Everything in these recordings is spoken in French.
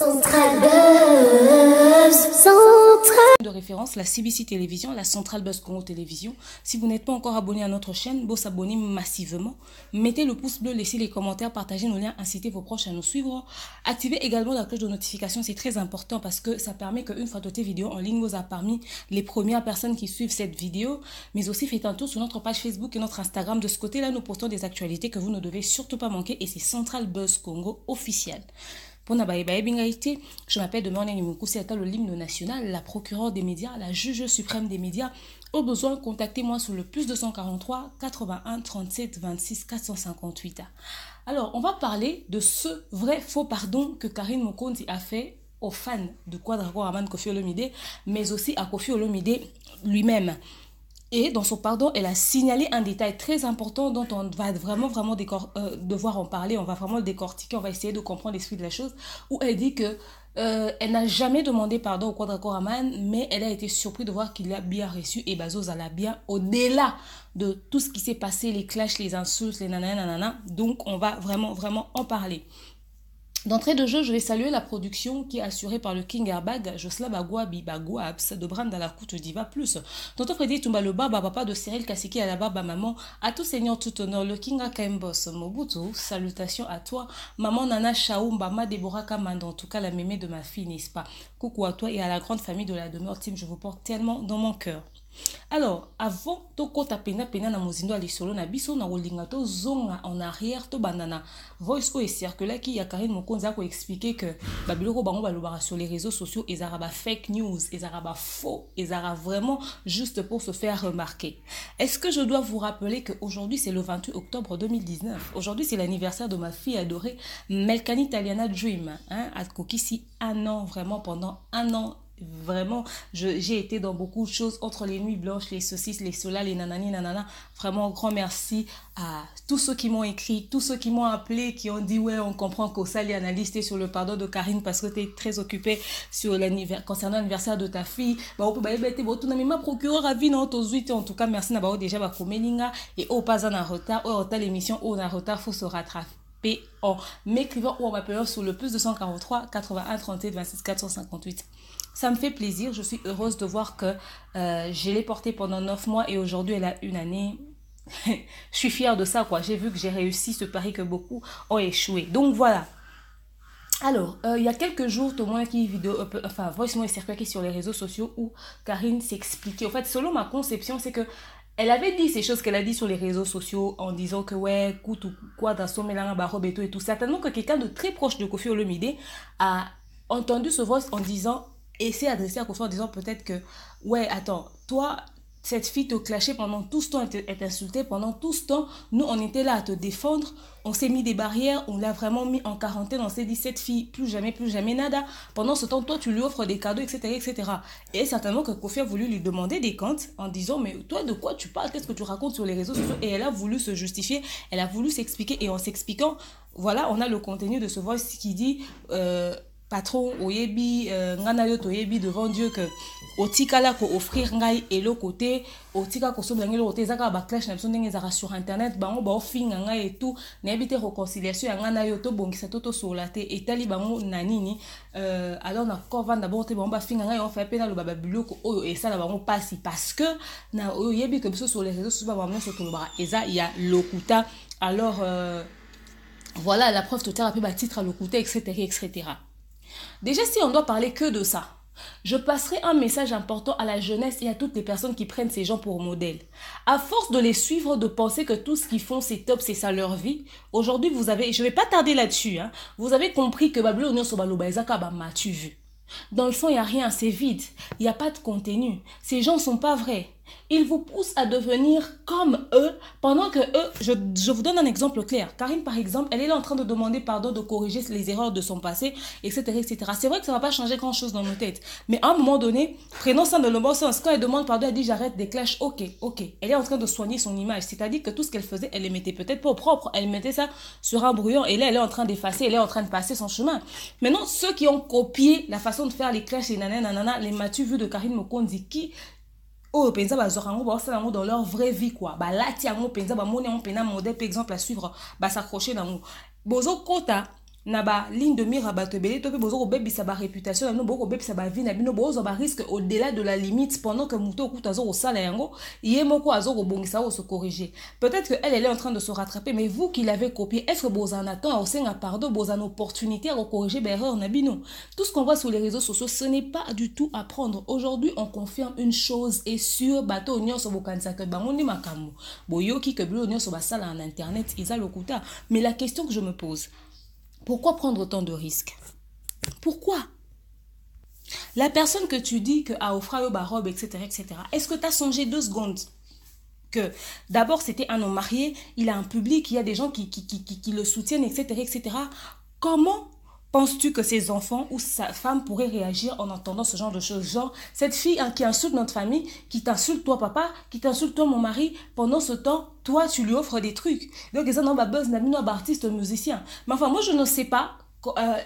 Central Buzz, Central de référence, la CBC Télévision, la Central Buzz Congo Télévision. Si vous n'êtes pas encore abonné à notre chaîne, vous s'abonnez massivement. Mettez le pouce bleu, laissez les commentaires, partagez nos liens, incitez vos proches à nous suivre. Activez également la cloche de notification, c'est très important parce que ça permet qu'une fois toutes tes vidéos en ligne, vous a parmi les premières personnes qui suivent cette vidéo. Mais aussi, faites un tour sur notre page Facebook et notre Instagram. De ce côté-là, nous postons des actualités que vous ne devez surtout pas manquer et c'est Central Buzz Congo officiel. Je m'appelle Demande Nimoukoussi Attal, l'hymne national, la procureure des médias, la juge suprême des médias. Au besoin, contactez-moi sur le plus 243 81 37 26 458. Alors, on va parler de ce vrai faux pardon que Karine Mokonzi a fait aux fans de Quadrago Aman Kofi Olomide, mais aussi à Kofi Olomide lui-même. Et dans son pardon, elle a signalé un détail très important dont on va vraiment devoir en parler. On va vraiment le décortiquer, on va essayer de comprendre l'esprit de la chose. Où elle dit que elle n'a jamais demandé pardon au Quadrago Aman, mais elle a été surprise de voir qu'il l'a bien reçu et Bazoz l'a bien au-delà de tout ce qui s'est passé, les clashs, les insultes, les nanana. Donc on va vraiment en parler. D'entrée de jeu, je vais saluer la production qui est assurée par le King Airbag, Josla Bagwabi Bagwabs, de Brand à la Coute Diva Plus. Tonton Freddy Tumba le Baba, papa de Cyril Kassiki à la Baba Maman, à tout seigneur, tout honneur, le King Akaimbos Mobutu, salutations à toi, maman Nana Chaoumba, ma Déborah Kamanda, en tout cas la mémé de ma fille, n'est-ce pas? Coucou à toi et à la grande famille de la demeure team, je vous porte tellement dans mon cœur. Alors, avant toko tapena na mozindo alisolo na biso na wolinga to zonga en arrière to banana voice ko circule qui ya Karine Mokonzi ko expliquer que babiloko bango balobara sur les réseaux sociaux ezaraba fake news, ezaraba faux, ezara vraiment juste pour se faire remarquer. Est-ce que je dois vous rappeler que aujourd'hui c'est le 28 octobre 2019. Aujourd'hui c'est l'anniversaire de ma fille adorée Melkani Taliana Dream, hein, à Kokisi un an, vraiment pendant un an. Vraiment, j'ai été dans beaucoup de choses, entre les nuits blanches, les saucisses, les solas, les nanani, nanana. Vraiment, grand merci à tous ceux qui m'ont écrit, tous ceux qui m'ont appelé, qui ont dit, ouais, on comprend qu'au sali analyste sur le pardon de Karine parce que tu es très occupé sur concernant l'anniversaire de ta fille. Bah, ma procureure a vu, en tout cas, merci, déjà, et au pas en retard, au retard l'émission, au en retard, faut se rattraper en m'écrivant ou en m'appelant sur le plus 243 81 37 26 458. Ça me fait plaisir, je suis heureuse de voir que je l'ai portée pendant 9 mois et aujourd'hui elle a une année. Je suis fière de ça, quoi. J'ai vu que j'ai réussi ce pari que beaucoup ont échoué. Donc voilà. Alors, il y a quelques jours, Thomas qui voice moi circulé sur les réseaux sociaux où Karine s'expliquait. En fait, selon ma conception, c'est que elle avait dit ces choses qu'elle a dit sur les réseaux sociaux en disant que ouais, coûte ou quoi dans son mélange barobe et tout. Certainement que quelqu'un de très proche de Kofi Olomide a entendu ce voice en disant et s'est adressé à Kofi en disant peut-être que ouais, attends, toi cette fille te clashait pendant tout ce temps, elle t'insultait pendant tout ce temps, nous on était là à te défendre, on s'est mis des barrières, on l'a vraiment mis en quarantaine, on s'est dit cette fille plus jamais nada, pendant ce temps toi tu lui offres des cadeaux etc. Et certainement que Kofi a voulu lui demander des comptes en disant mais toi de quoi tu parles, qu'est-ce que tu racontes sur les réseaux sociaux, et elle a voulu se justifier, elle a voulu s'expliquer, et en s'expliquant, voilà, on a le contenu de ce voice qui dit patron oyebi ngana yo toyebi devant Dieu que otikala ko offrir ngai et le côté otika ko sobla ngelo côté zaka ba clash na biso ndenge zaka sur internet bango ba ofinga ngai et tout na ebite réconciliation ya ngana yo to bongisa to solate et tali bango nanini alors na kova na bon te bango ba finga ngai on fait pena lo baba biloko oyo et ça na bango passi parce que na oyebi que biso sur les réseaux sociaux ba bango so to ba eza ya lokuta alors voilà la preuve totale après ba titre à lokuta etc. Déjà, si on doit parler que de ça, je passerai un message important à la jeunesse et à toutes les personnes qui prennent ces gens pour modèle. À force de les suivre, de penser que tout ce qu'ils font, c'est top, c'est ça leur vie, aujourd'hui, vous avez, je ne vais pas tarder là-dessus, hein, vous avez compris que Babylone Union Sobaloba Ezaka tu vu. Dans le fond, il n'y a rien, c'est vide. Il n'y a pas de contenu. Ces gens ne sont pas vrais. Ils vous poussent à devenir comme eux, pendant que eux, je vous donne un exemple clair. Karine, par exemple, elle est là en train de demander pardon, de corriger les erreurs de son passé, etc. C'est vrai que ça ne va pas changer grand-chose dans nos têtes. Mais à un moment donné, prenons ça dans le bon sens. Quand elle demande pardon, elle dit j'arrête des clashs. Ok. Elle est en train de soigner son image. C'est-à-dire que tout ce qu'elle faisait, elle les mettait peut-être pas au propre. Elle mettait ça sur un brouillon. Et là, elle est en train d'effacer, elle est en train de passer son chemin. Maintenant, ceux qui ont copié la façon de faire les clashs et nanana, les m'as-tu vu de Karine Mokonzi qui oh penza bazorango ba osalango dans leur vraie vie quoi ba lati yango penza ba moni on pena modèle par exemple à suivre ba s'accrocher dans bozo kota na ba ligne de mire bato ebele to pe bozo kobebisa ba réputation na bino boko kobebisa ba vie na bino bozo ba risque au-delà de la limite pendant que muto okuta zo kosala yango ye moko azo kobongisa o se corriger. Peut-être que elle est en train de se rattraper, mais vous qui l'avez copié, est-ce que vous en attendez au sein pardon, vous en opportunité à corriger l'erreur na bino? Tout ce qu'on voit sur les réseaux sociaux, ce n'est pas du tout à prendre. Aujourd'hui, on confirme une chose est sûre, bato nyonso bokanisa que bangondi makambo. Boyoki que bilo nyonso basala en internet, ils a lokuta. Mais la question que je me pose, pourquoi prendre autant de risques? Pourquoi? La personne que tu dis que a offert au barobe, etc., est-ce que tu as songé 2 secondes que d'abord c'était un homme marié, il a un public, il y a des gens qui le soutiennent, etc. Comment penses-tu que ses enfants ou sa femme pourraient réagir en entendant ce genre de choses? Genre, cette fille qui insulte notre famille, qui t'insulte toi papa, qui t'insulte toi mon mari, pendant ce temps, toi tu lui offres des trucs. Donc, ils ont un buzz, un artiste, musicien. Mais enfin, moi je ne sais pas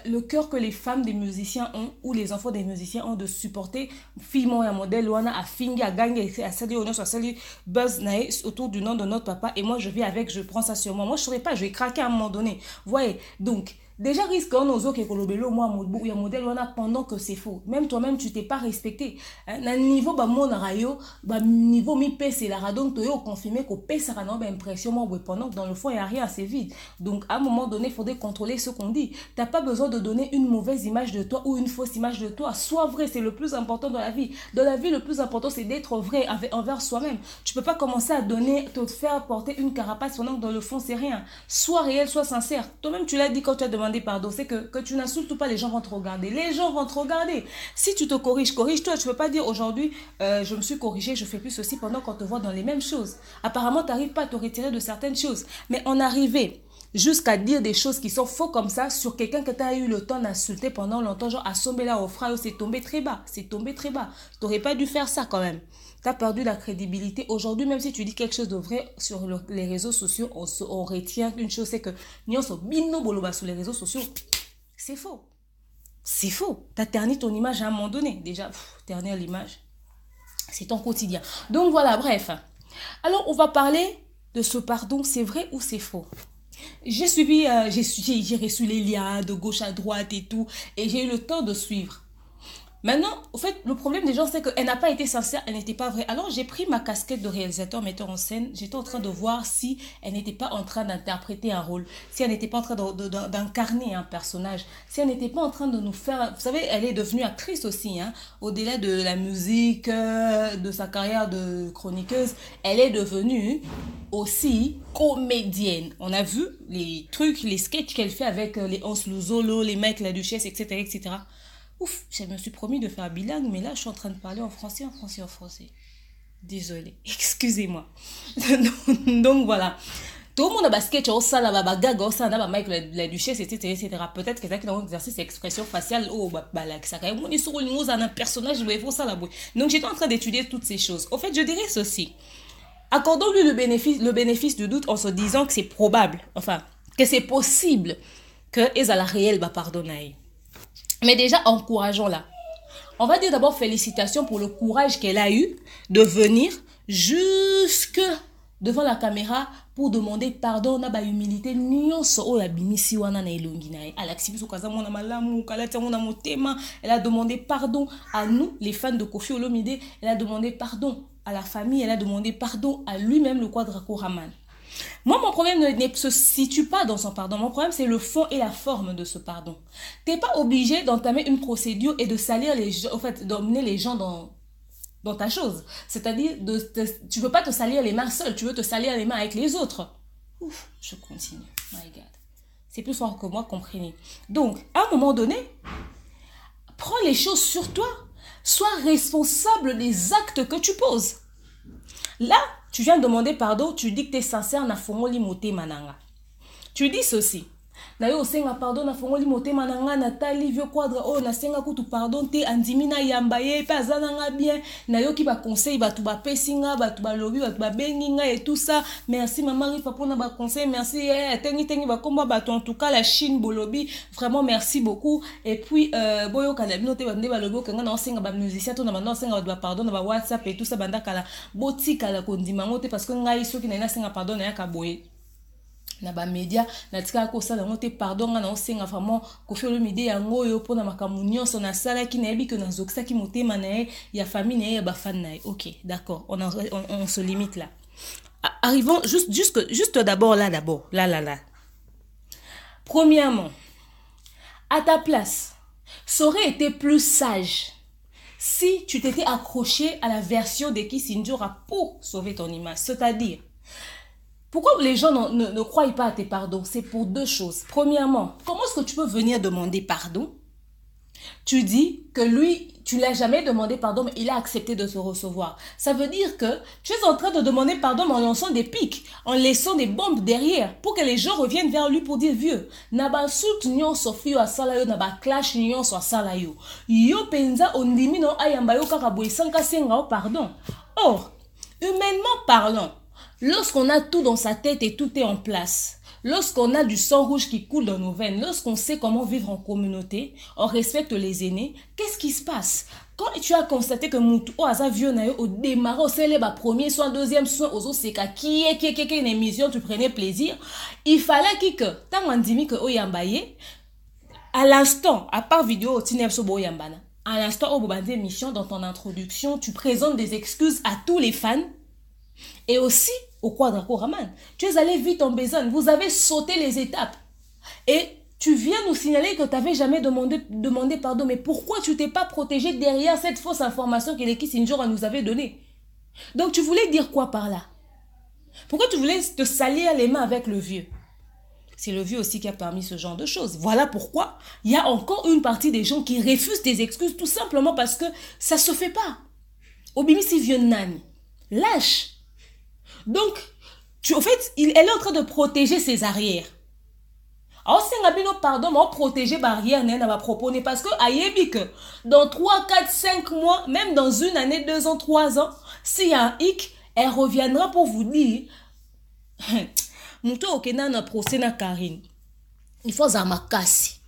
le cœur que les femmes des musiciens ont ou les enfants des musiciens ont de supporter film et un modèle ou à fingi à gagner à saluer honneur soit saluer buzz autour du nom de notre papa et moi je vis avec, je prends ça sur moi je serais pas, je vais craquer à un moment donné, voyez. Donc déjà risque on ose que kolobelo moi il y a modèle on a pendant que c'est faux, même toi-même tu t'es pas respecté na niveau ba mon rayo ba niveau mi pèse la radon to yo confirmer ko pèse ça non ba impression moi pendant que dans le fond il y a rien, c'est vide. Donc à un moment donné il faudrait contrôler ce qu'on dit. T'as pas besoin de donner une mauvaise image de toi ou une fausse image de toi. Sois vrai, c'est le plus important dans la vie. Dans la vie, le plus important, c'est d'être vrai envers soi-même. Tu peux pas commencer à donner, te faire porter une carapace pendant que dans le fond, c'est rien. Sois réel, sois sincère. Toi-même, tu l'as dit quand tu as demandé pardon. C'est que tu n'insultes pas, les gens vont te regarder. Les gens vont te regarder. Si tu te corriges, corrige-toi. Tu peux pas dire aujourd'hui, je me suis corrigé, je fais plus ceci pendant qu'on te voit dans les mêmes choses. Apparemment, tu n'arrives pas à te retirer de certaines choses. Mais en arriver jusqu'à dire des choses qui sont faux comme ça sur quelqu'un que tu as eu le temps d'insulter pendant longtemps, genre assommer là au frère, c'est tombé très bas, c'est tombé très bas. Tu n'aurais pas dû faire ça quand même. Tu as perdu la crédibilité. Aujourd'hui, même si tu dis quelque chose de vrai sur les réseaux sociaux, on retient une chose, c'est que sur les réseaux sociaux, c'est faux. C'est faux. Tu as terni ton image à un moment donné. Déjà, ternir l'image, c'est ton quotidien. Donc voilà, bref. Alors, on va parler de ce pardon, c'est vrai ou c'est faux? J'ai suivi, j'ai reçu les liens de gauche à droite et tout, et j'ai eu le temps de suivre. Maintenant, au fait, le problème des gens, c'est qu'elle n'a pas été sincère, elle n'était pas vraie. Alors, j'ai pris ma casquette de réalisateur, metteur en scène. J'étais en train de voir si elle n'était pas en train d'interpréter un rôle, si elle n'était pas en train d'incarner un personnage, si elle n'était pas en train de nous faire... Vous savez, elle est devenue actrice aussi, hein, au-delà de la musique, de sa carrière de chroniqueuse. Elle est devenue aussi comédienne. On a vu les trucs, les sketchs qu'elle fait avec les Hans Luzolo, les mecs, la duchesse, etc. Ouf, je me suis promis de faire bilingue, mais là, je suis en train de parler en français. Désolée, excusez-moi. Donc, voilà. Tout le monde a basket, au sein, là, gag, au sein, là, Mike, la duchesse, etc. Peut-être que quelqu'un qui a exercé cette expression faciale, oh, ça quand même, on est sur une mousse, un personnage, il faut ça, là, donc, j'étais en train d'étudier toutes ces choses. Au fait, je dirais ceci. Accordons-lui le bénéfice du doute en se disant que c'est probable, enfin, que c'est possible que Eza la réelle va pardonner. Mais déjà, encourageons-la. On va dire d'abord félicitations pour le courage qu'elle a eu de venir jusque devant la caméra pour demander pardon, na ba humilité nyonso o ya bimisi wana na elongi na ye. Alaxibiso kaza mona malamu, kalati mona motema, elle a demandé pardon à nous, les fans de Koffi Olomide, elle a demandé pardon à la famille, elle a demandé pardon à lui-même, le Kwadrako Raman. Moi, mon problème ne se situe pas dans son pardon. Mon problème, c'est le fond et la forme de ce pardon. Tu n'es pas obligé d'entamer une procédure et de salir les gens, en fait, d'emmener les gens dans ta chose. C'est-à-dire, tu ne veux pas te salir les mains seul, tu veux te salir les mains avec les autres. Ouf, je continue. My God. C'est plus fort que moi, comprenez. Donc, à un moment donné, prends les choses sur toi. Sois responsable des actes que tu poses. Là, tu viens demander pardon, tu dis que tu es sincère, na fongoli mote mananga. Tu dis ceci. Na yo senga pardon na fongoli mote mananga na tali vieux quadre oh na senga kutu pardon te andimina yamba ye pa zananga bien na yo ki ba conseil ba tu ba pesinga ba tu ba lobi ba tu ba benginga et tout ça. Merci maman rifa pour na ba conseil, merci tengi ba komba ba en tout cas la Chine bolobi vraiment merci beaucoup et puis boyo kana bino te ba ndeba lobi kanga na senga ba musicien to na ba senga ba pardon na ba WhatsApp et tout ça banda kala botika la kondima ngote parce que ngai soki na senga pardon na ya ka boye. na ba média na tika ko sala ngote pardon na osenga vraiment ko felo midi yango yo pona makambo nyonso na sala ki na yebi que na zokisa ki motema na ye ya famille na ye ba fan na ye. OK, d'accord. On se limite là. Arrivons juste d'abord là. Premièrement, à ta place, ça aurait été plus sage si tu t'étais accroché à la version de Kiss N'Djora pour sauver ton image. C'est-à-dire, pourquoi les gens ne croient pas à tes pardons? C'est pour deux choses. Premièrement, comment est-ce que tu peux venir demander pardon? Tu dis que lui, tu ne l'as jamais demandé pardon, mais il a accepté de te recevoir. Ça veut dire que tu es en train de demander pardon en lançant des pics, en laissant des bombes derrière, pour que les gens reviennent vers lui pour dire vieux. Naba sout nyon sofio a salayo, naba clash nyon so salayo. Yo penza ondimi no ayambayo kakaboy sanka senga pardon. Or, humainement parlant, lorsqu'on a tout dans sa tête et tout est en place, lorsqu'on a du sang rouge qui coule dans nos veines, lorsqu'on sait comment vivre en communauté, on respecte les aînés, qu'est-ce qui se passe? Quand tu as constaté que Moutou Oaza vieux au démarrage, au célèbre premier soin, deuxième soin, aux autres, c'est qui est une émission, tu prenais plaisir, il fallait que, tant on dit que Oyambaye, à l'instant, à part vidéo, à l'instant, au Bobandé émission, dans ton introduction, tu présentes des excuses à tous les fans. Et aussi au Quadraco Raman, tu es allé vite en besogne, vous avez sauté les étapes. Et tu viens nous signaler que tu n'avais jamais demandé pardon. Mais pourquoi tu t'es pas protégé derrière cette fausse information que les Kiss N'Djora nous avait donnée? Donc tu voulais dire quoi par là? Pourquoi tu voulais te salir les mains avec le vieux? C'est le vieux aussi qui a permis ce genre de choses. Voilà pourquoi il y a encore une partie des gens qui refusent tes excuses tout simplement parce que ça se fait pas. Obimi si vieux nani. Lâche. Donc, en fait, elle est en train de protéger ses arrières. Alors, si on a pardon, on protéger barrière, on va proposer parce que, aïebi que, dans 3, 4, 5 mois, même dans une année, 2 ans, 3 ans, s'il y a un hic, elle reviendra pour vous dire, Moutou okena na procès na Karine. Il faut zamakasi.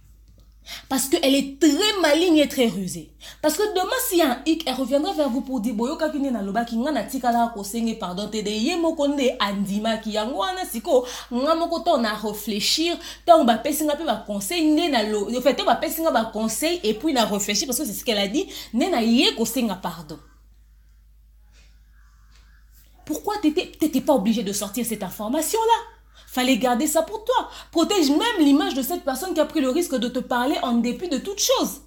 Parce qu'elle est très maligne et très rusée. Parce que demain, s'il y a un hic, elle reviendra vers vous pour dire boyo kakine na loba ki ngana tikala ko senge pardon te de yemo konde andima ki yango ana siko ngamo ko to na réfléchir to ba pesinga pe ba conseil ne na lo en fait to ba pesinga ba conseil et puis na réfléchir parce que c'est ce qu'elle a dit ne na ye ko senga pardon. Pourquoi t'étais pas obligé de sortir cette information là? Fallait garder ça pour toi. Protège même l'image de cette personne qui a pris le risque de te parler en dépit de toute chose.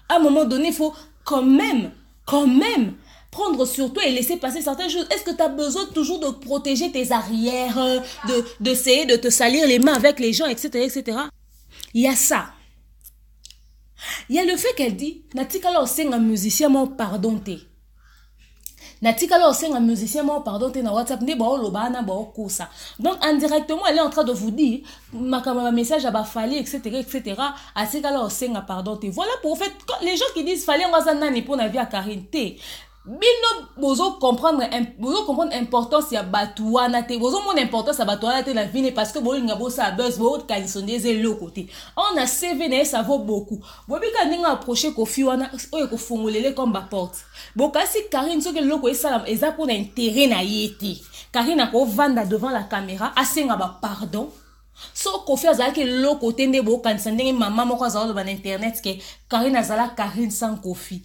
À un moment donné, il faut quand même prendre sur toi et laisser passer certaines choses. Est-ce que tu as besoin toujours de protéger tes arrières, d'essayer de te salir les mains avec les gens, etc., etc. Il y a ça. Il y a le fait qu'elle dit, Natikala osenga musicien mon pardon te. Natikala osenga musicien mon pardon te na WhatsApp ne ba oloba na ba okosa. Donc indirectement elle est en train de vous dire ma message a ba fallait etc etc. Atikala osenga pardon te. Voilà pour en fait les gens qui disent fallait ngaza nani pour na vie à Karine te. Bino bozo comprendre importance ya batuana te bozo mon importance ya batuana te la vie parce que bolinga bosa buzz bo kalisondeze le côté on a CV ça vaut beaucoup bobi ka ninga approcher Kofi wana oyo ko fongolele comme ba porte bokasi Karine soki loko esala eza pour intérêt na yete Karine a ko vanda devant la caméra asenga ba pardon so Kofi azalaki le côté nde bo kanisa ndenge mama moko azalo ba internet ke Karine azala Karine sans Kofi.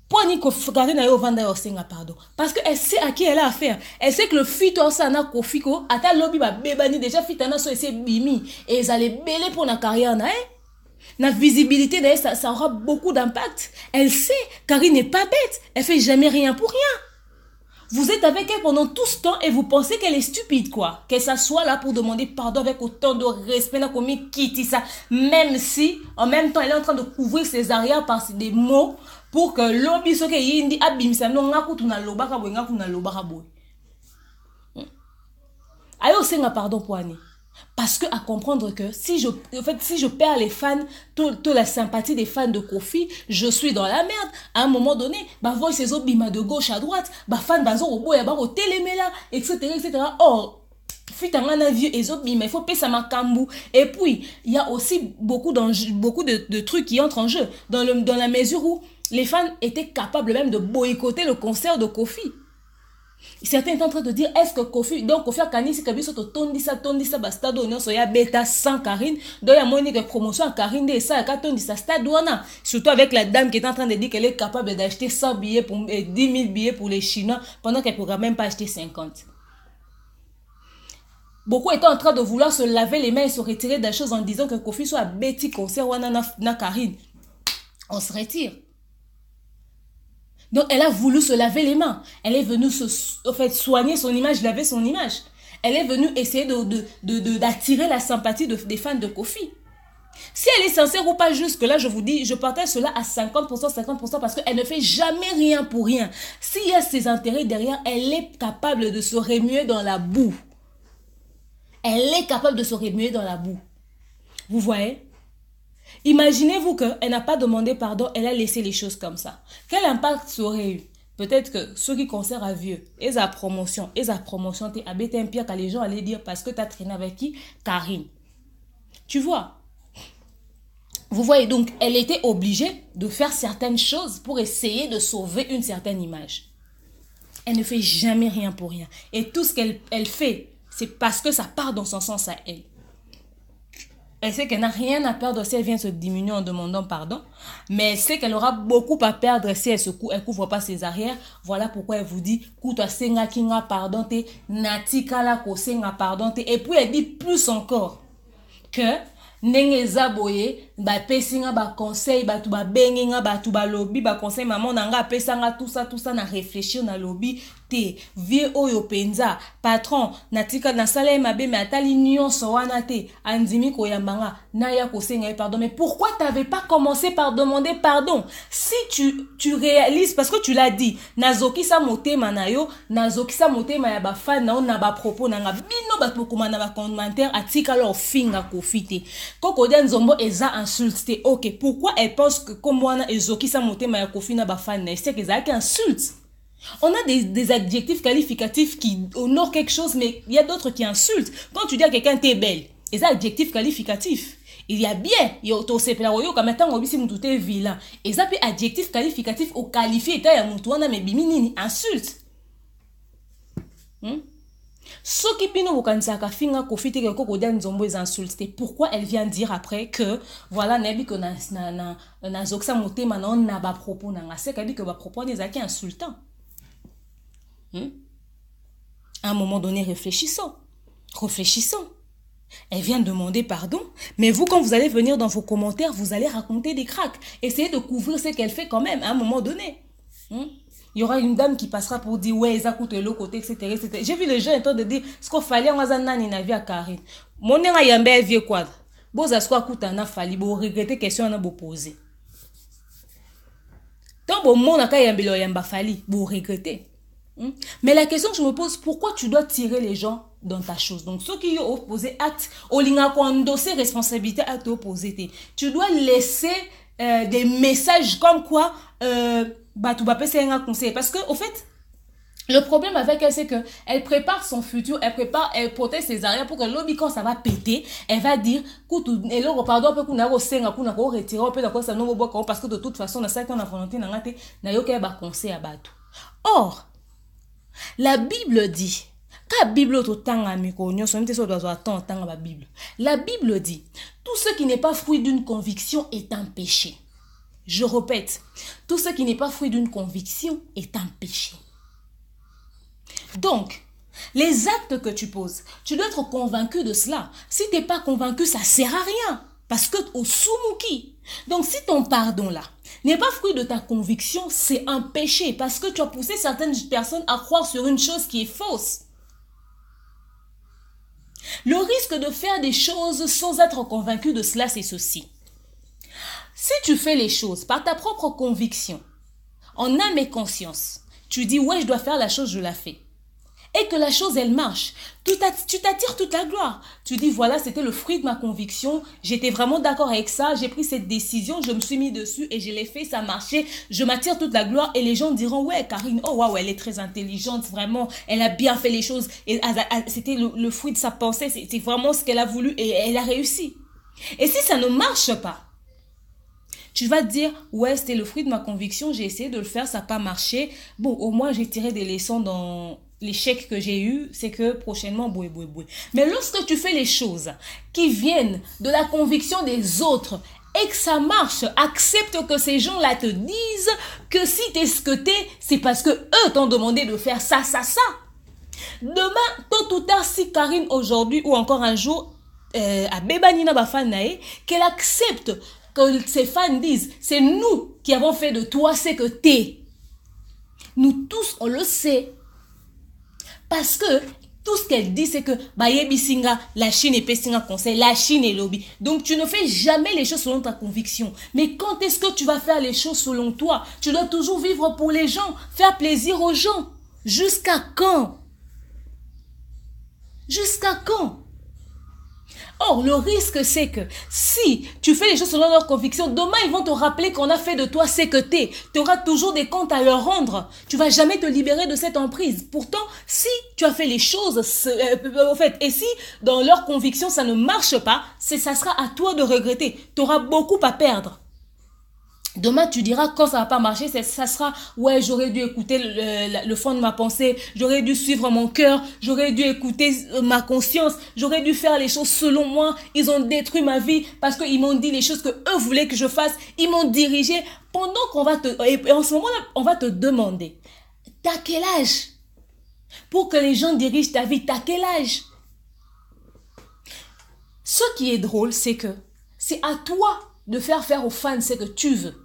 Poni Karine ayo vanda yo senga pardon parce que elle sait à qui elle a affaire. Elle sait que le fito ça na Kofiko ata lobby ba bebani déjà fitana so essaie bimi et ils allaient belé pour na carrière na na visibilité d'ailleurs ça aura beaucoup d'impact. Elle sait Karine n'est pas bête, elle fait jamais rien pour rien. Vous êtes avec elle pendant tout ce temps et vous pensez qu'elle est stupide quoi. Qu'elle s'assoit là pour demander pardon avec autant de respect là comme Kitty ça même si en même temps elle est en train de couvrir ses arrières par des mots pour que l'obi soke yindi abimisa no ngakutu na lobaka boy ngaku na lobaka boy. Ayo senga pardon poani. Parce que à comprendre que si je perds les fans, toute la sympathie des fans de Kofi, je suis dans la merde. À un moment donné, bah voix ces autres bima de gauche à droite, bah fan bazo au boy bah au téléméla, etc. Or fitangana vieux et autres bima il faut payer ça makambu. Et puis il y a aussi beaucoup de trucs qui entrent en jeu dans la mesure où les fans étaient capables même de boycotter le concert de Kofi. Certains sont en train de dire, est-ce que Kofi, donc Kofi Akani, c'est que biso to tondisa, stade on soya bêta sans Karine, donc il y a moins de promotion à Karine, et ça, quand tondisa stade ouana, surtout avec la dame qui est en train de dire qu'elle est capable d'acheter 100 billets pour 10 000 billets pour les Chinois, pendant qu'elle ne pourra même pas acheter 50. Beaucoup étaient en train de vouloir se laver les mains et se retirer des choses en disant que Kofi soit bêti concert ouana na Karine. On se retire. Donc, elle a voulu se laver les mains. Elle est venue soigner son image, laver son image. Elle est venue essayer d'attirer la sympathie des fans de Kofi. Si elle est sincère ou pas jusque-là, je vous dis, je partage cela à 50%, 50% parce qu'elle ne fait jamais rien pour rien. S'il y a ses intérêts derrière, elle est capable de se remuer dans la boue. Elle est capable de se remuer dans la boue. Vous voyez? Imaginez-vous qu'elle n'a pas demandé pardon, elle a laissé les choses comme ça. Quel impact ça aurait eu? Peut-être que ceux qui conservent à vieux, et sa promotion, t'es abêté un pire quand les gens allaient dire parce que tu as traîné avec qui? Karine. Tu vois? Vous voyez, donc, elle était obligée de faire certaines choses pour essayer de sauver une certaine image. Elle ne fait jamais rien pour rien. Et tout ce qu'elle fait, c'est parce que ça part dans son sens à elle. Elle sait qu'elle n'a rien à perdre si elle vient se diminuer en demandant pardon. Mais elle sait qu'elle aura beaucoup à perdre si elle ne couvre pas ses arrières. Voilà pourquoi elle vous dit Kuta senga kinga pardon te, natika la ko senga pardon te. Et puis elle dit plus encore que ndenge zaboye ba pesinga ba conseil ba tu ba benginga ba tu ba lobby ba conseil maman nanga pesanga tout ça na réfléchir na lobby te vie oyo penza patron natika na salaire mabe mais atali nyonso wana te andimi koyambanga na ya kosenga pardon. Mais pourquoi t'avais pas commencé par demander pardon? Si tu réalises, parce que tu l'as dit, nazoki sa motema na yo, nazoki sa motema ya ba fan na na ba propos na nga bino ba kokoma na ba commentaire atika leur finga kofite koko dia nzombo eza insulte. OK, pourquoi elle pense que comme wana ezoki sa motema ya kofina ba fan na c'est que ça qui insulte? On a des adjectifs qualificatifs qui honorent quelque chose, mais il y a d'autres qui insultent. Quand tu dis à quelqu'un t'es belle, c'est un adjectif qualificatif. Il y a bien, il y a aussi comme étant obligé de tout vilain. Et ça peut adjectif qualificatif au qualifié et à mon mais bimini insulte. Ce qui pino bokansaka finga kofite ke koko dia nzombo les insulter. Pourquoi elle vient dire après que voilà nebi que na zoksa motema na on na ba propos na nga c'est que ba propos des aki insultants. À un moment donné, réfléchissons. Elle vient demander pardon, mais vous, quand vous allez venir dans vos commentaires, vous allez raconter des cracks. Essayez de couvrir ce qu'elle fait quand même, à un moment donné. Il y aura une dame qui passera pour dire, ouais, ça coûte l'autre côté, etc. J'ai vu les gens en train de dire, ce qu'il fallait, on a nani na vie à Karine. Mon nez a yambé vieux quadre. Bon, ça soit coûte en a fallu, bon, regretter question on a beau poser. Tant bon, mon a yambé lo yamba fallu, bon, regretter. Mais la question que je me pose, pourquoi tu dois tirer les gens dans ta chose? Donc, ceux qui ont opposé acte, au linga ko endosser responsabilité acte opposé, tu dois laisser des messages comme quoi, bah, tu vas passer un conseil. Parce que, au fait, le problème avec elle, c'est que elle prépare son futur, elle protège ses arrières pour que l'objet, quand ça va péter, elle va dire, et là, pardon, peut qu'on a retiré, parce que de toute façon, on a ça qu'on a volonté, on a conseil à battre. Or, la Bible dit, la Bible dit, tout ce qui n'est pas fruit d'une conviction est un péché. Je répète, tout ce qui n'est pas fruit d'une conviction est un péché. Donc, les actes que tu poses, tu dois être convaincu de cela. Si tu n'es pas convaincu, ça ne sert à rien. Parce que au soumouki. Donc, si ton pardon là n'est pas fruit de ta conviction, c'est un péché. Parce que tu as poussé certaines personnes à croire sur une chose qui est fausse. Le risque de faire des choses sans être convaincu de cela, c'est ceci. Si tu fais les choses par ta propre conviction, en âme et conscience, tu dis, ouais, je dois faire la chose, je la fais. Et que la chose, elle marche. Tu t'attires toute la gloire. Tu dis, voilà, c'était le fruit de ma conviction. J'étais vraiment d'accord avec ça. J'ai pris cette décision. Je me suis mis dessus et je l'ai fait. Ça marchait. Je m'attire toute la gloire. Et les gens diront, ouais, Karine, oh, waouh, elle est très intelligente. Vraiment, elle a bien fait les choses. Et c'était le fruit de sa pensée. C'était vraiment ce qu'elle a voulu et elle a réussi. Et si ça ne marche pas, tu vas te dire, ouais, c'était le fruit de ma conviction. J'ai essayé de le faire. Ça n'a pas marché. Bon, au moins, j'ai tiré des leçons dans l'échec que j'ai eu, c'est que prochainement, boué. Mais lorsque tu fais les choses qui viennent de la conviction des autres et que ça marche, accepte que ces gens-là te disent que si t'es ce que t'es, c'est parce que eux t'ont demandé de faire ça. Demain, tôt ou tard, si Karine aujourd'hui ou encore un jour, à Bébanina Bafanae, qu'elle accepte que ses fans disent, c'est nous qui avons fait de toi ce que t'es. Nous tous, on le sait. Parce que tout ce qu'elle dit, c'est que la Chine est pessinga conseil, la Chine est lobby. Donc tu ne fais jamais les choses selon ta conviction. Mais quand est-ce que tu vas faire les choses selon toi? Tu dois toujours vivre pour les gens, faire plaisir aux gens. Jusqu'à quand? Jusqu'à quand? Or, le risque, c'est que si tu fais les choses selon leur conviction, demain, ils vont te rappeler qu'on a fait de toi ce que t'es. Tu auras toujours des comptes à leur rendre. Tu vas jamais te libérer de cette emprise. Pourtant, si tu as fait les choses, en fait, et si dans leur conviction, ça ne marche pas, ça sera à toi de regretter. Tu auras beaucoup à perdre. Demain, tu diras, quand ça va pas marcher, ça sera, ouais, j'aurais dû écouter le fond de ma pensée, j'aurais dû suivre mon cœur, j'aurais dû écouter ma conscience, j'aurais dû faire les choses selon moi. Ils ont détruit ma vie parce qu'ils m'ont dit les choses que eux voulaient que je fasse. Ils m'ont dirigé. Pendant qu'on va et en ce moment-là, on va te demander, t'as quel âge? Pour que les gens dirigent ta vie, t'as quel âge? Ce qui est drôle, c'est que c'est à toi de faire aux fans ce que tu veux.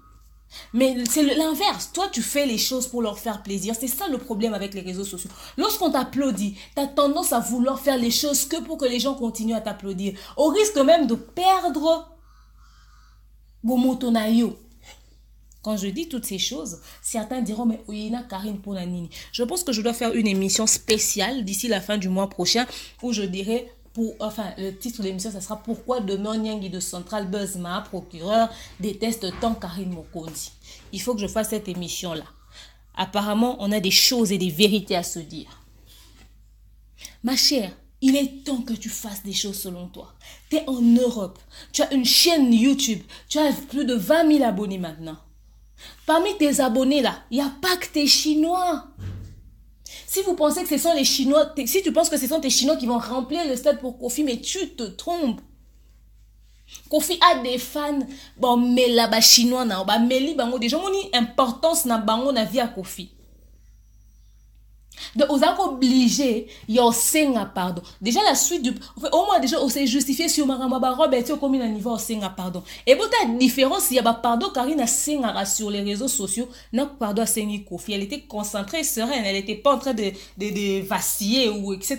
Mais c'est l'inverse. Toi, tu fais les choses pour leur faire plaisir. C'est ça le problème avec les réseaux sociaux. Lorsqu'on t'applaudit, tu as tendance à vouloir faire les choses que pour que les gens continuent à t'applaudir. Au risque même de perdre Bomotonayo. Quand je dis toutes ces choses, certains diront, mais Oyina Karine Ponanini. Je pense que je dois faire une émission spéciale d'ici la fin du mois prochain où je dirai... le titre de l'émission, ça sera Pourquoi demain Nyangi de Central Buzzma, procureur, déteste tant Karine Mokondi. Il faut que je fasse cette émission-là. Apparemment, on a des choses et des vérités à se dire. Ma chère, il est temps que tu fasses des choses selon toi. Tu es en Europe, tu as une chaîne YouTube, tu as plus de 20 000 abonnés maintenant. Parmi tes abonnés là, il n'y a pas que tes Chinois. Si vous pensez que ce sont les Chinois, si tu penses que ce sont tes Chinois qui vont remplir le stade pour Kofi, mais tu te trompes. Kofi a des fans, bon, mais là-bas, Chinois, mais libango, déjà, on a importance na bango na vie à Kofi. Donc, on a obligé, il y a un pardon. Déjà, la suite du. Au moins, déjà, on s'est justifié sur Maramba Robert, comme il a niveau un pardon. Et pour ta différence, il y a un pardon, car il a un sur les réseaux sociaux, n'a pardon à Sengi Kofi. Elle était concentrée, sereine, elle n'était pas en train de vaciller ou etc.,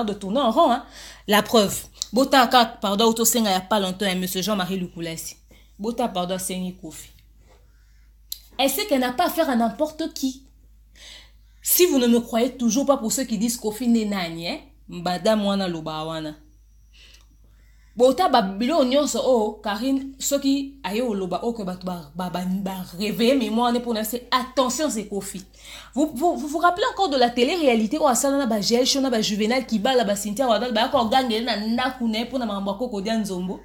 de tourner en rond. Hein. La preuve. Bota, pardon, auto Senga, il n'y a pas longtemps, M. Jean-Marie Lukulasi. Bota, pardon, à Sengi Kofi. Elle sait qu'elle n'a pas affaire à n'importe qui. Si vous ne me croyez toujours pas pour ceux qui disent Kofi Nenani, madame wana loba. Bota babilo nyonso o Karine soki ayo loba o que ba rêver mais moi on est pour lancer attention c'est Kofi. Vous rappelez encore de la télé-réalité où asana ba gel shona ba juvenal qui ba la ba Cynthia Wadal ba ko gangé na ndakune pour na mambako ko dia nzombo.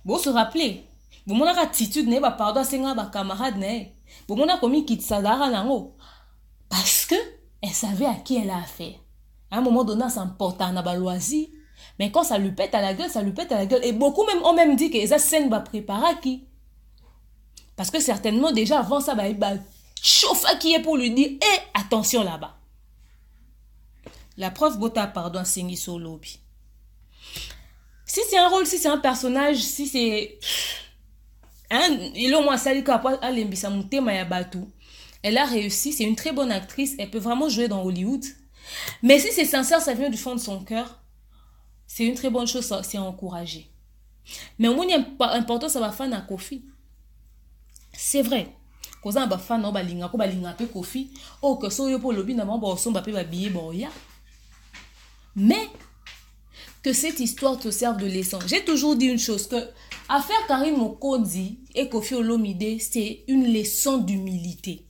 Vous se rappelez vous mon attitude ne ba pardon senga ba camarade ne. Vous mon a commis kitsadara nango. Parce que elle savait à qui elle a affaire. À un moment donné, ça emporte un loisir. Mais quand ça lui pète à la gueule, ça lui pète à la gueule. Et beaucoup même ont même dit que ça scène va préparer à qui. Parce que certainement déjà avant ça, il va chauffer qui est pour lui dire attention là-bas. La preuve, Bota, pardon, Sengi sur lobby. Si c'est un rôle, si c'est un personnage, si c'est. Il a au moins sali qu'après, elle a mon thème à Batou. Elle a réussi, c'est une très bonne actrice, elle peut vraiment jouer dans Hollywood. Mais si c'est sincère, ça vient du fond de son cœur, c'est une très bonne chose, c'est encouragé. Mais au moins, il y a important, ça va faire un Kofi. C'est vrai. Quand on a un fan, on va lingaper Kofi. Oh, que ça, pour le lobby, on va billet, mais que cette histoire te serve de leçon. J'ai toujours dit une chose, que affaire Karine Mokondi et Kofi Olomide, c'est une leçon d'humilité.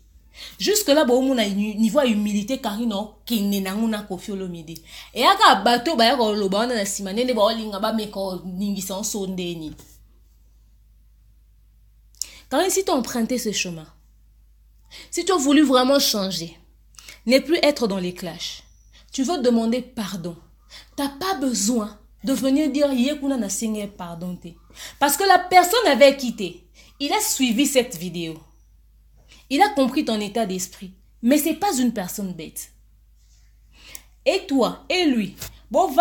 Jusque là bon on a niveau humilité Karino kine na nguna Kofi Olomide et aka bato ba ya ko loba na simane ne ba olinga ba meko ningisa sondeni. Karine, si tu as emprunté ce chemin, si tu as voulu vraiment changer, n'est plus être dans les clashs. Tu veux demander pardon. Tu n'as pas besoin de venir dire Yekuna na singé pardon. Parce que la personne avait quitté. Il a suivi cette vidéo. Il a compris ton état d'esprit. Mais ce n'est pas une personne bête. Et toi, et lui, parce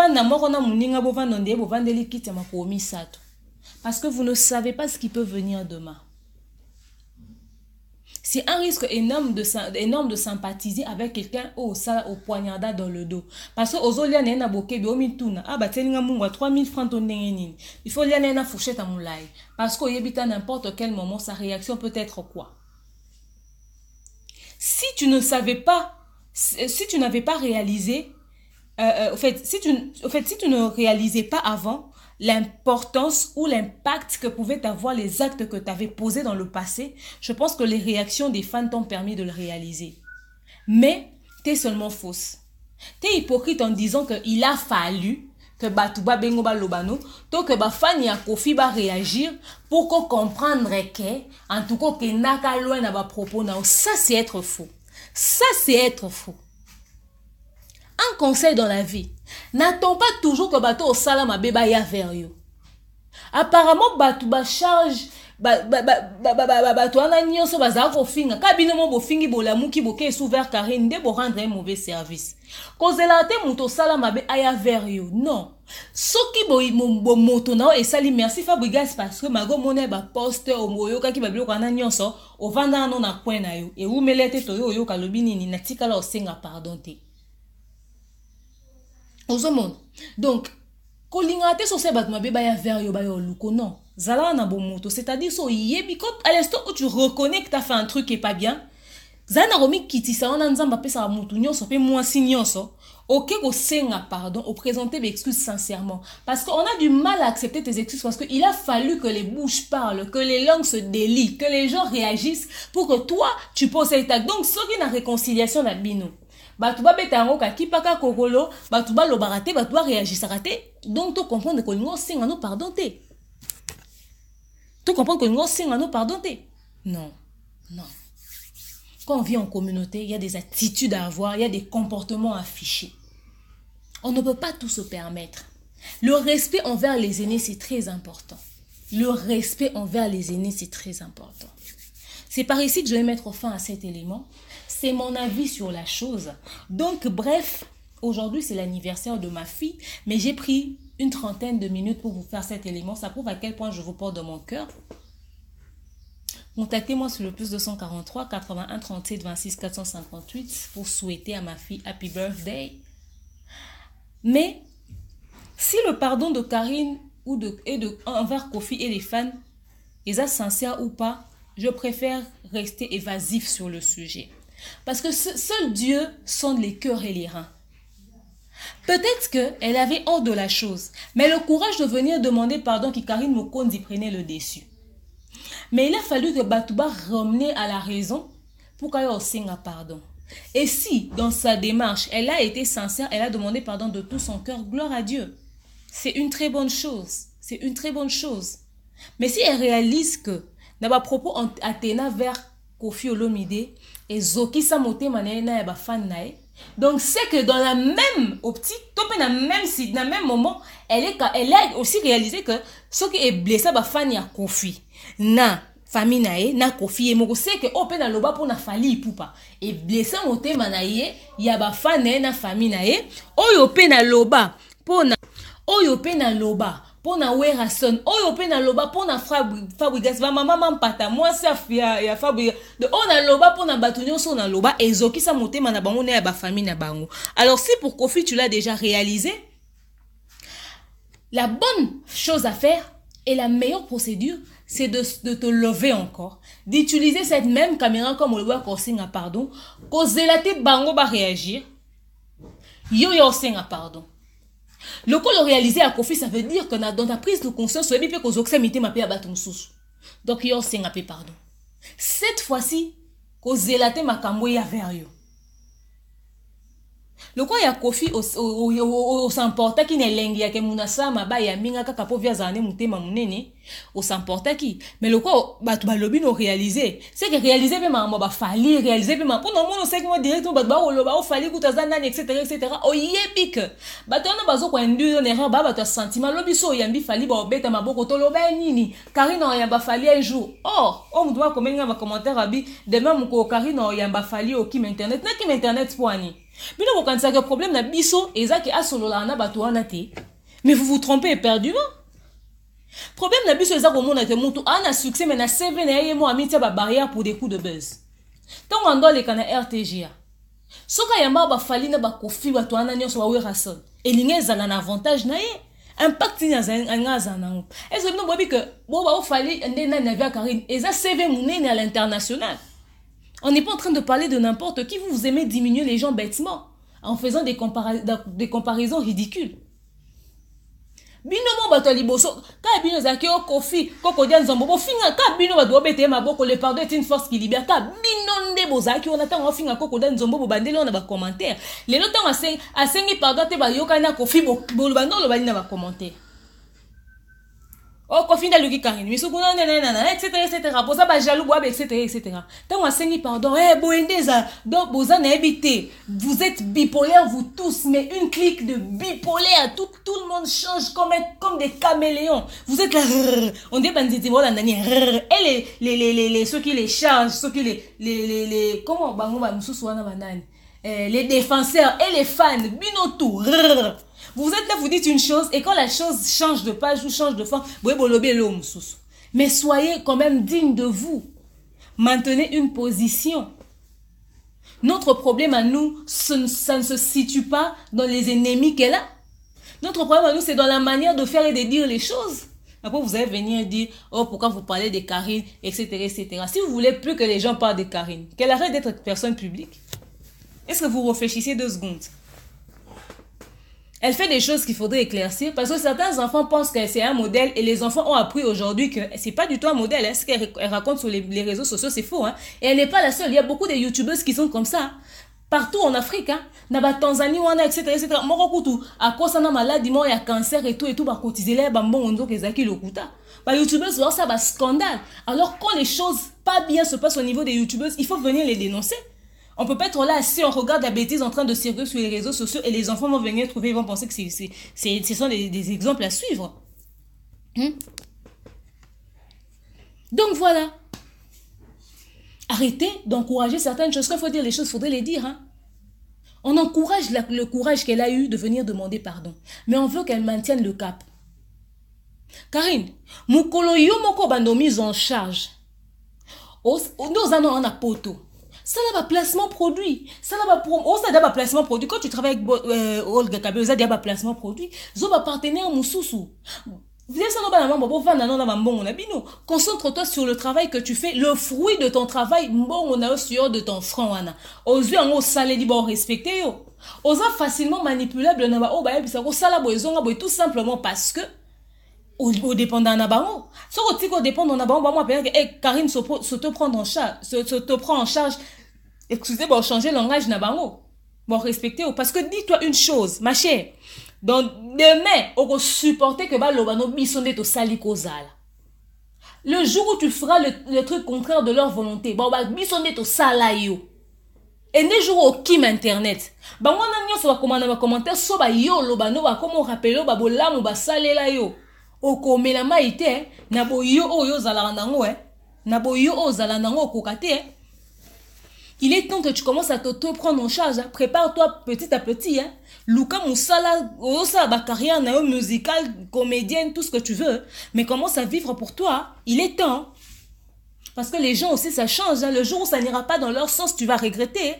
que vous ne savez pas ce qui peut venir demain. C'est un risque énorme de sympathiser avec quelqu'un au poignardat dans le dos. Parce que aux oliens n'a boké biomituna. Ah bah teninga munga 3000 francs ton nengenine. Il faut lier na fourchette à moulay. Parce qu'au yébita n'importe quel moment sa réaction peut être quoi. Si tu ne savais pas, si tu n'avais pas réalisé, si tu ne réalisais pas avant l'importance ou l'impact que pouvaient avoir les actes que tu avais posés dans le passé, je pense que les réactions des fans t'ont permis de le réaliser. Mais tu es seulement fausse. Tu es hypocrite en disant qu'il a fallu que Batouba Bengo Balobano, que fan ya Kofi va réagir pour qu'on comprenne que, en tout cas, que naka loin na ba propos na. Ça c'est être faux. Ça c'est être faux. Un conseil dans la vie, n'attends pas toujours que bateau au salama beba ya vers yo. Apparemment Batouba charge bato ana nyonso bazala ko finga kabino mo bo fingi bolamu ki boke sous vers Karine de bo rendre un mauvais service. Kozela te muto salama be aya vers yo. Non. Soki bo moto na e sali merci Fabrigas parce que mago mona ba poste o moyo ka ki ba biloko ana nyonso o vanda no na coin na yo e umelete to yo ka lobi nini na tikala o senga pardon te. Donc, kolingate so se batma be baya vers yo bayo luko non. Zala na bomoto, c'est-à-dire so yebi à l'instant où tu reconnais que tu as fait un truc qui est pas bien. Zana romi kiti sa ona nzamba pesa mutu nyonso pe mwasi nyonso. OK ko senga pardon, au présenter des excuses sincèrement parce qu'on a du mal à accepter tes excuses parce que il a fallu que les bouches parlent, que les langues se délient, que les gens réagissent pour que toi tu poses cet acte. Donc ce qui est la réconciliation la bino. Batouba betango ka kipaka kokolo, batouba lo barate, batouba réagir raté. Donc tu comprends que nous senga no pardon te. Tu comprends que nous senga no pardon te. Non. Non. Quand on vit en communauté, il y a des attitudes à avoir, il y a des comportements à afficher. On ne peut pas tout se permettre. Le respect envers les aînés, c'est très important. Le respect envers les aînés, c'est très important. C'est par ici que je vais mettre fin à cet élément. C'est mon avis sur la chose. Donc, bref, aujourd'hui, c'est l'anniversaire de ma fille, mais j'ai pris une trentaine de minutes pour vous faire cet élément. Ça prouve à quel point je vous porte dans mon cœur. Contactez-moi sur le plus 243 81 37 26 458 pour souhaiter à ma fille Happy Birthday. Mais si le pardon de Karine envers Kofi et les fans est sincère ou pas, je préfère rester évasif sur le sujet. Parce que seul Dieu sonde les cœurs et les reins. Peut-être qu'elle avait honte de la chose, mais le courage de venir demander pardon qui Karine Mokondi prenait le dessus. Mais il a fallu que Batouba ramène à la raison pour qu'elle ait pardon. Et si, dans sa démarche, elle a été sincère, elle a demandé pardon de tout son cœur, gloire à Dieu. C'est une très bonne chose. C'est une très bonne chose. Mais si elle réalise que, dans ma propos Athéna vers Kofi Olomide, et Zoki Samote Manena et Bafan Nae, donc c'est que dans la même optique, dans le même moment, elle a aussi réalisé que ce qui est blessé, Bafan ya Kofi. Na famille nae na Kofi et moko c'est que open na loba pour na fali poupa et blessé motema na ye ya ba fan na famille nae oyo pe na loba pour na oyo pe na loba pour na werason oyo pe na loba pour na Fabrigas va maman pata moi ça ya Fabrigas de on na loba pour na batunyo so na loba ezoki sa motema na bango na ya ba famille na bango. Alors si pour Kofi tu l'as déjà réalisé, la bonne chose à faire et la meilleure procédure, c'est de te lever encore, d'utiliser cette même caméra comme on le voit qu'on signe à pardon, cause la tête bango va réagir, yo signe à pardon. Le coup de réaliser à Kofi, ça veut dire que dans ta prise de conscience, tu peux cause oxymité ma paix à battre sous. Donc yo signe à paix pardon. Cette fois-ci, cause la tête ma cambo ya vers yo. Le quoi ya Kofi au s'emporta qui n'est lengi ya ke munasa maba ya minga kaka po via zane mutema munene au s'emporta qui mais le quoi batu balobi no réaliser c'est que réaliser pe ma ba fali réaliser pe ma pour non mon sait que moi direct batu ba loba o fali kutazana etc o yebik batu na bazo ko induire en erreur ba batu sentiment lobi so yambi fali ba obeta maboko to loba nini Karina ya ba fali un jour on doit commenter ma commentaire abi demain muko Karina ya ba fali au kim internet na kim internet poani. Mais non, quand ça que problème na biso ezaki asolola na bato wana te. Mais vous vous trompez éperdument. Problème na biso ezaki mona te mutu ana succès mais na CV na yé mo amitia ba barrière pour des coups de buzz. Tant on doit les kana RTGA. Soka yamba ba fali na ba kofi bato wana nyonso wa werason. Elinge ezala na avantage na ye. Impact ni ngaza na ngo. Est-ce que nous bobi que bo ba fali ndena na via Karine eza CV munene à l'international. On n'est pas en train de parler de n'importe qui. Vous aimez diminuer les gens bêtement en faisant des comparaisons ridicules. Binomo bato liboso ka bino zaki o kofi koko dia nzombo bo finga ka bino bato obete maboko le pardon est une force qui libère ka bino nde bozaki on attend finga koko dia nzombo bo bandeli on a ba commentaire les lotang asengi pardon te ba yokana kofi bo bando lo bali na ba commentaire. Oh, Kofinda Luki Karine, mais etc. Pour ça, jaloux, etc. Tant on a pardon, Boendeza, donc, Boza n'a habité. Vous êtes bipolaires, vous tous, mais une clique de bipolaires, tout le monde change comme des caméléons. Vous êtes là, on dit, voilà, et ceux qui les chargent, ceux qui comment, les défenseurs et les fans, binotou, vous êtes là, vous dites une chose, et quand la chose change de page ou change de forme, mais soyez quand même digne de vous. Maintenez une position. Notre problème à nous, ça ne se situe pas dans les ennemis qu'elle a. Notre problème à nous, c'est dans la manière de faire et de dire les choses. Après, vous allez venir dire, oh, pourquoi vous parlez de Karine, etc. Si vous voulez plus que les gens parlent de Karine, qu'elle arrête d'être personne publique. Est-ce que vous réfléchissez 2 secondes? Elle fait des choses qu'il faudrait éclaircir parce que certains enfants pensent que c'est un modèle et les enfants ont appris aujourd'hui que c'est pas du tout un modèle. Hein. Ce qu'elle raconte sur les réseaux sociaux, c'est faux. Hein. Et elle n'est pas la seule. Il y a beaucoup de youtubeuses qui sont comme ça. Hein. Partout en Afrique, hein. Naba Tanzanie, etc. Morokutu, à cause de la maladie, il y a cancer et tout, bah cotiser les bambons, on dit qu'ils lokuta. Bah youtubeuses, ça va scandale. Alors quand les choses pas bien se passent au niveau des youtubeuses, il faut venir les dénoncer. On ne peut pas être là si on regarde la bêtise en train de circuler sur les réseaux sociaux et les enfants vont venir trouver, ils vont penser que ce sont des exemples à suivre. Donc voilà. Arrêtez d'encourager certaines choses. Quand il faut dire les choses, il faudrait les dire. Hein. On encourage le courage qu'elle a eu de venir demander pardon. Mais on veut qu'elle maintienne le cap. Karine, Mukolo Yomoko bando mise en charge. Nous en a poto. Ça n'a pas placement produit. Ça n'a pas placement produit. Quand tu travailles avec Olga Kabé, ça n'a pas placement produit. Zo ba partenaire mususu. Concentre-toi sur le travail que tu fais, le fruit de ton travail, sur de ton front. Aux yeux, on salé dit bon respecter yo. Osa facilement manipulable tout simplement parce que au dépendant na bango. So au dépendant na bango, moi Karine se te prendre en charge, se te prend en charge. Excusez, bon changer le langage na bango. Bon respecter parce que dis-toi une chose, ma chère. Donc demain, on va supporter que balobano bisonde to sali kozala. Le jour où tu feras le truc contraire de leur volonté, bon bisonde to sala yo. Et les jours au kim internet. Ba wana nyoso ba komana ba commentaire so ba yo lobano ba comme on rappelle ba bolamu ba salela yo. Oko melama ite na bo yo oyo zala nango na bo yo ozala nango kokate. Il est temps que tu commences à te prendre en charge. Hein. Prépare-toi petit à petit. Hein. Luka Moussala, osa ba carrière musicale, comédienne, tout ce que tu veux. Mais commence à vivre pour toi. Il est temps. Parce que les gens aussi, ça change. Hein. Le jour où ça n'ira pas dans leur sens, tu vas regretter.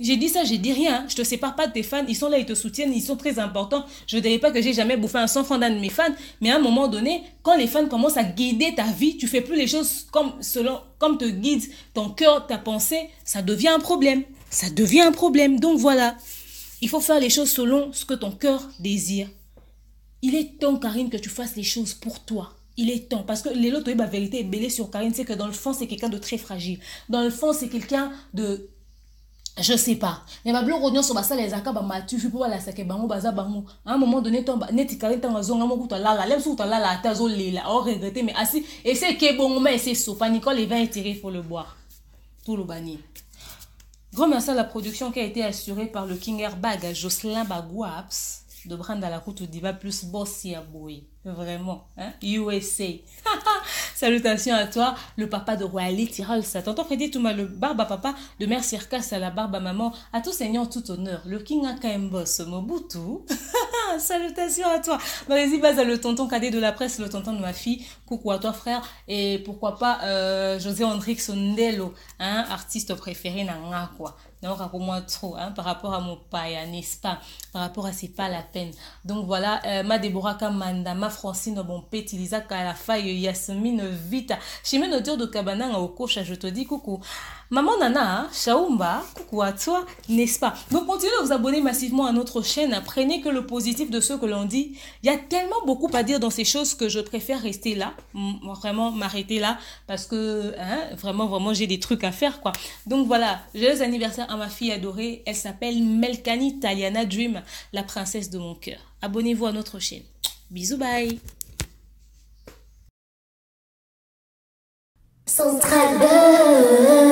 J'ai dit ça, j'ai dit rien. Je te sépare pas de tes fans. Ils sont là, ils te soutiennent. Ils sont très importants. Je ne dirais pas que j'ai jamais bouffé un 100 francs d'un de mes fans. Mais à un moment donné, quand les fans commencent à guider ta vie, tu fais plus les choses comme te guide ton cœur, ta pensée. Ça devient un problème. Ça devient un problème. Donc voilà. Il faut faire les choses selon ce que ton cœur désire. Il est temps, Karine, que tu fasses les choses pour toi. Il est temps. Parce que les lots, la vérité est bêlée sur Karine. C'est que dans le fond, c'est quelqu'un de très fragile. Dans le fond, c'est quelqu'un de Je sais pas. Mais ma blog rognon sur basa les aka ba matu fi pour la sake bango baza bango. À un moment donné tomba neti kare tanga zonga mo kuta la lem sou ta la ta zo lela. Oh regretter mais assis et c'est que bon mais c'est sofa Nicole les vins étirés faut le boire. Tout le bani. Grand merci à la production qui a été assurée par le King Airbag Jocelyn Bagouaps de Brand à la route Diva plus Bossy à Boy. Vraiment, hein? USA. Salutations à toi, le papa de Royali Tirol. Tonton Freddy Touma, le barbe à papa de Mère Circas à la barbe à maman. À tout seigneur, tout honneur. Le King Akambos Mobutu. Salutations à toi. Vas-y, base à le tonton cadet de la presse, le tonton de ma fille. Coucou à toi, frère. Et pourquoi pas José Andrix Ondelo, hein, artiste préféré, n'a quoi. Non, pour moi trop, hein, par rapport à mon païa, n'est-ce pas? Par rapport à c'est pas la peine. Donc voilà, ma Déborah Kamanda, ma Francine bon petit Lisa Kalafaye, Yasmine Vita, Chimène Auteur de Cabana au coach, je te dis coucou. Maman Nana, Shaumba, coucou à toi, n'est-ce pas? Donc continuez de vous abonner massivement à notre chaîne, prenez que le positif de ce que l'on dit. Il y a tellement beaucoup à dire dans ces choses que je préfère rester là, vraiment m'arrêter là, parce que hein, vraiment j'ai des trucs à faire quoi. Donc voilà, joyeux anniversaire à ma fille adorée, elle s'appelle Melkani Taliana Dream, la princesse de mon cœur. Abonnez-vous à notre chaîne. Bisous, bye. Central Buzz.